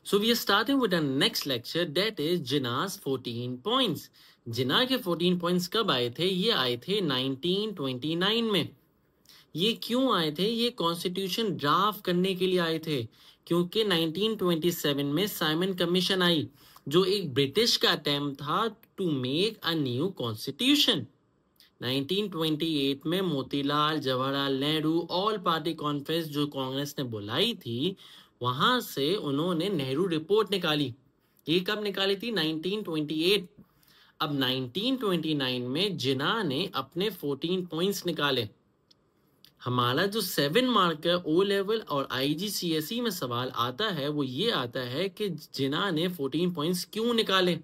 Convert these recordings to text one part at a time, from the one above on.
So we are starting with our next lecture, that is जिनास 14 points. जिना के 14 points कब आए थे? ये आए थे 1929 में. ये क्यों आए थे? ये कॉन्स्टिट्यूशन ड्राफ्ट करने के लिए आए थे, क्योंकि 1927 में साइमन कमीशन आई, जो एक ब्रिटिश का अटेम्प्ट था to make a new constitution. 1928 में Motilal, Jawaharlal Nehru all party conference जो कांग्रेस ने बुलाई थी, वहां से उन्होंने नेहरू रिपोर्ट निकाली. ये कब निकाली थी? 1928. अब 1929 में जिना ने अपने 14 पॉइंट्स निकाले. हमारा जो 7 मार्क है ओ लेवल और IGCSE में सवाल आता है, वो ये आता है कि जिना ने 14 पॉइंट्स क्यों निकाले.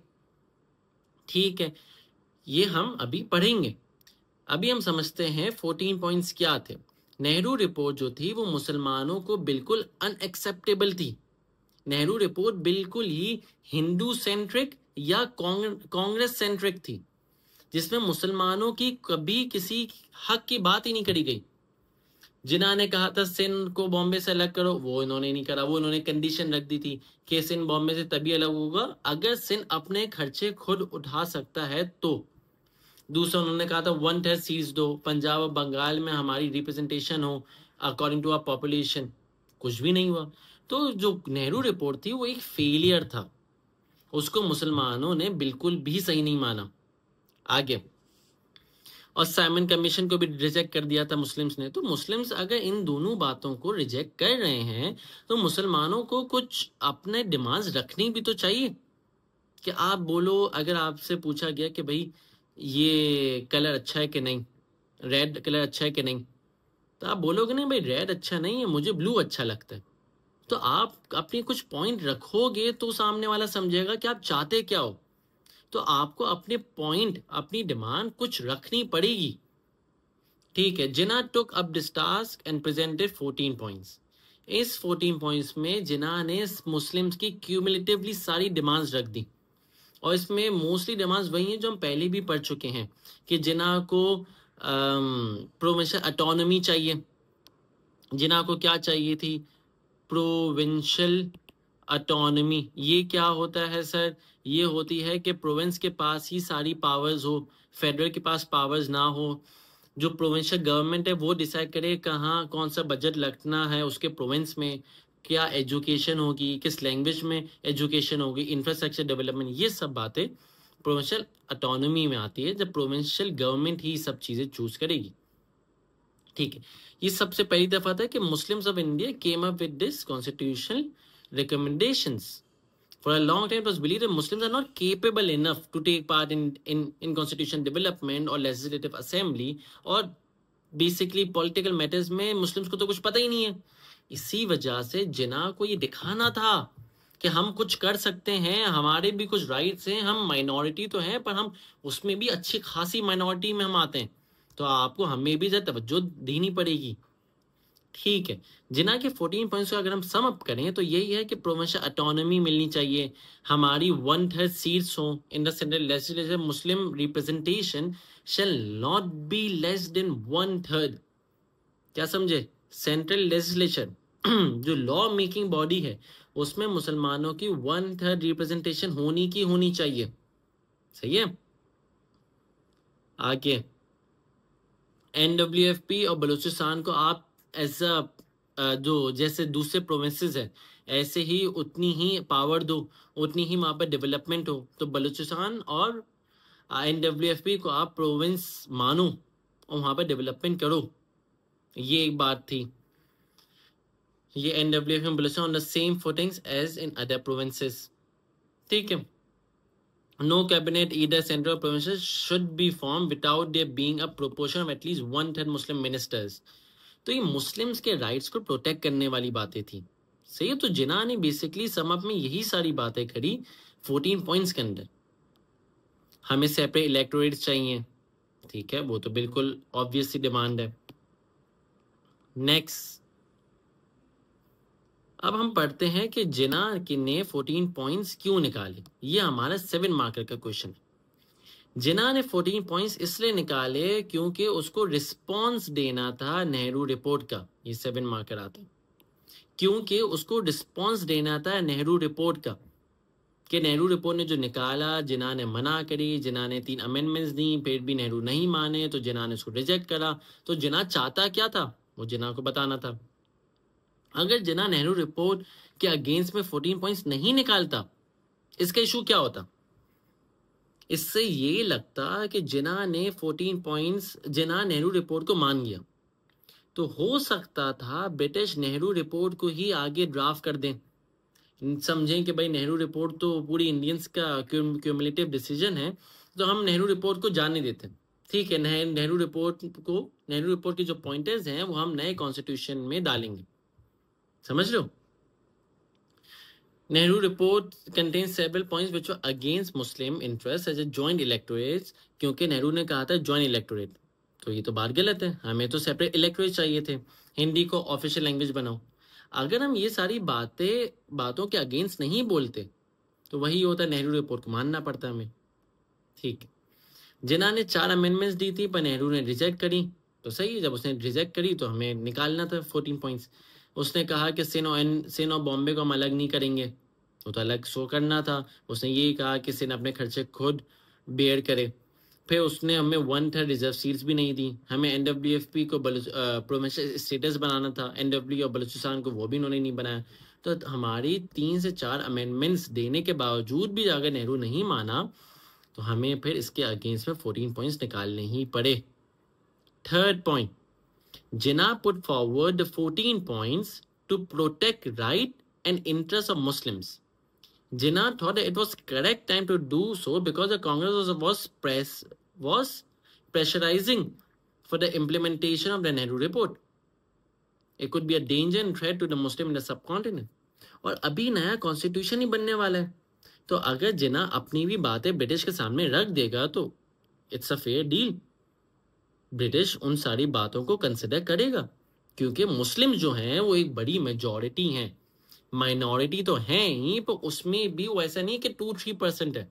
ठीक है, ये हम अभी पढ़ेंगे. अभी हम समझते हैं 14 पॉइंट्स क्या थे. नेहरू रिपोर्ट जो थी वो मुसलमानों को बिल्कुल अनएक्सेप्टेबल थी. नेहरू रिपोर्ट बिल्कुल ही हिंदू सेंट्रिक या कांग्रेस सेंट्रिक थी, जिसमें मुसलमानों की कभी किसी हक की बात ही नहीं करी गई. जिन्हों ने कहा था सिंध को बॉम्बे से अलग करो, वो इन्होंने नहीं करा. वो इन्होंने कंडीशन रख दी थी कि सिंध बॉम्बे से तभी अलग होगा अगर सिंध अपने खर्चे खुद उठा सकता है तो. दूसरा उन्होंने कहा था 1/3 सीट्स दो, पंजाब और बंगाल में हमारी रिप्रेजेंटेशन हो अकॉर्डिंग टू आवर पॉपुलेशन. कुछ भी नहीं हुआ. तो जो नेहरू रिपोर्ट थी वो एक फेलियर था, उसको मुसलमानों ने बिल्कुल भी सही नहीं माना. आगे, और साइमन कमीशन को भी रिजेक्ट कर दिया था मुस्लिम्स ने. तो मुस्लिम्स अगर इन दोनों बातों को रिजेक्ट कर रहे हैं तो मुसलमानों को कुछ अपने डिमांड्स रखनी भी तो चाहिए. कि आप बोलो, अगर आपसे पूछा गया कि भाई ये कलर अच्छा है कि नहीं, रेड कलर अच्छा है कि नहीं, तो आप बोलोगे नहीं भाई रेड अच्छा नहीं है, मुझे ब्लू अच्छा लगता है. तो आप अपनी कुछ पॉइंट रखोगे तो सामने वाला समझेगा कि आप चाहते क्या हो. तो आपको अपने पॉइंट, अपनी डिमांड कुछ रखनी पड़ेगी. ठीक है, Jinnah took up this task and presented 14 points. इस 14 पॉइंट्स में जिना ने मुस्लिम्स की क्यूमुलेटिवली सारी डिमांड्स रख दी. और इसमें मोस्टली डिमांड्स वही हैं जो हम पहले भी पढ़ चुके हैं, कि जिना को प्रोविंशियल ऑटोनॉमी चाहिए. जिना को क्या चाहिए थी? Provincial autonomy. ये क्या होता है सर? ये होती है कि प्रोविंस के पास ही सारी पावर्स हो, फेडरल के पास पावर्स ना हो. जो प्रोविंशियल गवर्नमेंट है वो डिसाइड करे कहाँ कौन सा बजट लगना है उसके प्रोविंस में, क्या एजुकेशन होगी, किस लैंग्वेज में एजुकेशन होगी, इंफ्रास्ट्रक्चर डेवलपमेंट, ये सब बातें प्रोविंशियल ऑटोनॉमी में आती है, जब प्रोविंशियल गवर्नमेंट ही सब चीजें चूज करेगी. ठीक है, ये सबसे पहली दफा था कि Muslims of India came up with this constitutional recommendations. For a long time it was believed that Muslims are not capable enough to take part in constitution development or legislative assembly, और basically political matters में Muslims को तो कुछ पता ही नहीं है. इसी वजह से जिना को ये दिखाना था कि हम कुछ कर सकते हैं, हमारे भी कुछ राइट्स हैं, हम माइनॉरिटी तो हैं पर हम उसमें भी अच्छी खासी माइनॉरिटी में हम आते हैं, तो आपको हमें भी ज्यादा तवज्जो देनी पड़ेगी. ठीक है, जिना के 14 पॉइंट्स को अगर हम सम अप करें तो यही है कि प्रोविंशियल ऑटोनॉमी मिलनी चाहिए, हमारी 1/3 सीट्स हो in the central legislature, Muslim representation shall not be less than 1/3. क्या समझे? सेंट्रल लेजिस्लेचर जो लॉ मेकिंग बॉडी है उसमें मुसलमानों की 1/3 रिप्रेजेंटेशन होनी चाहिए. सही है. आगे, NWFP और बलूचिस्तान को आप ऐसा जो जैसे दूसरे प्रोविंसेस है ऐसे ही उतनी ही पावर दो, उतनी ही वहां पर डेवलपमेंट हो. तो बलूचिस्तान और NWFP को आप प्रोविंस मानो और वहां पर डेवलपमेंट करो. ये एक बात थी. ये NWFP और Baluchistan on the same footings as in other provinces. ठीक है. No cabinet either central or provincial should be formed without there being a proportion of at least 1/3 Muslim ministers. तो ये मुस्लिम्स के राइट्स को प्रोटेक्ट करने वाली बातें थी. सही है. तो जिना ने बेसिकली सम अप में यही सारी बातें करी 14 पॉइंट्स के अंदर. हमें सेपरेट इलेक्टोरेट चाहिए. ठीक है, वो तो बिल्कुल ऑब्वियस सी डिमांड है. नेक्स्ट, अब हम पढ़ते हैं कि जिना ने 14 पॉइंट्स क्यों निकाले. ये हमारा 7 मार्कर का क्वेश्चन है. जिना ने 14 पॉइंट्स इसलिए निकाले क्योंकि उसको रिस्पॉन्स देना था नेहरू रिपोर्ट का. ये 7 मार्कर आता है. क्योंकि उसको रिस्पॉन्स देना था नेहरू रिपोर्ट का, कि नेहरू रिपोर्ट ने जो निकाला, जिन्ना ने मना करी, जिन्ना ने 3 अमेंडमेंट्स दी, फिर भी नेहरू नहीं माने तो जिन्ना ने उसको रिजेक्ट करा। तो जिन्ना चाहता क्या था वो जिन्ना को बताना था। अगर जिन्ना नेहरू रिपोर्ट के अगेंस्ट में 14 पॉइंट्स नहीं निकालता, इसका इशू क्या होता? इससे ये लगता कि जिन्ना ने 14 पॉइंट्स, जिन्ना नेहरू रिपोर्ट को मान गया, तो हो सकता था ब्रिटिश नेहरू रिपोर्ट को ही आगे ड्राफ्ट कर दें। समझें कि भाई नेहरू रिपोर्ट तो पूरी इंडियंस का क्यूमुलेटिव डिसीजन है, तो हम नेहरू रिपोर्ट को जाने देते हैं। ठीक है, नेहरू रिपोर्ट के जो पॉइंटर्स हैं वो हम नए कॉन्स्टिट्यूशन में डालेंगे। समझ लो, Nehru report contains several points which were against muslim interest as a joint electorate, क्योंकि नेहरू ने कहा था जॉइंट इलेक्टोरेट, तो ये तो बात गलत है। हमें तो सेपरेट इलेक्टोरेट चाहिए थे, हिंदी को ऑफिशियल लैंग्वेज बनाओ। अगर हम ये सारी बातों के अगेंस्ट नहीं बोलते तो वही होता, नेहरू रिपोर्ट को मानना पड़ता हमें। ठीक, जिन्ना ने 4 अमेंडमेंट्स दी थी पर नेहरू ने रिजेक्ट करी, तो सही है, जब उसने रिजेक्ट करी तो हमें निकालना था 14 पॉइंट्स। उसने कहा कि सिन और बॉम्बे को हम अलग नहीं करेंगे, वो तो अलग शो करना था। उसने ये कहा कि सिन अपने खर्चे खुद बेयर करे। फिर उसने हमें 1/3 रिजर्व सीट्स भी नहीं दी। हमें NWFP को प्रोविंशियल स्टेटस बनाना था, NW और बलूचिस्तान को वो भी उन्होंने नहीं बनाया। तो हमारी 3 से 4 अमेंडमेंट्स देने के बावजूद भी अगर नेहरू नहीं माना तो हमें फिर इसके अगेंस्ट में 14 पॉइंट्स निकालने ही पड़े। Third point, Jinnah put forward the 14 points to protect right and interest of Muslims. Jinnah thought that it was correct time to do so because the Congress was pressurizing for the implementation of the Nehru report. It could be a danger and threat to the Muslim in the subcontinent. और अभी नया constitution ही बनने वाला है, तो अगर जिन्ना अपनी भी बातें ब्रिटिश के सामने रख देगा तो it's a fair deal. British उन सारी बातों को कंसिडर करेगा, क्योंकि मुस्लिम जो हैं वो एक बड़ी मेजॉरिटी हैं। माइनॉरिटी तो है ही, पर उसमें भी वो ऐसा नहीं कि 2-3% है,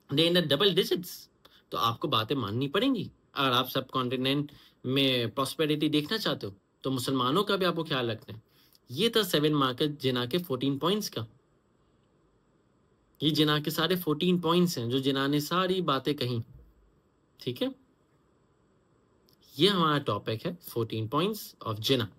दे इन द डबल डिजिट्स। तो आपको बातें माननी पड़ेंगी। अगर आप सब कॉन्टिनेंट में प्रॉस्पेरिटी देखना चाहते हो तो मुसलमानों का भी आपको ख्याल रखना है। ये था 7 मार्केट जिन्ना के 14 पॉइंट्स का। ये जिन्ना के सारे 14 पॉइंट्स हैं जो जिन्ना ने सारी बातें कही। ठीक है, ये हमारा टॉपिक है 14 पॉइंट्स ऑफ जिन्ना।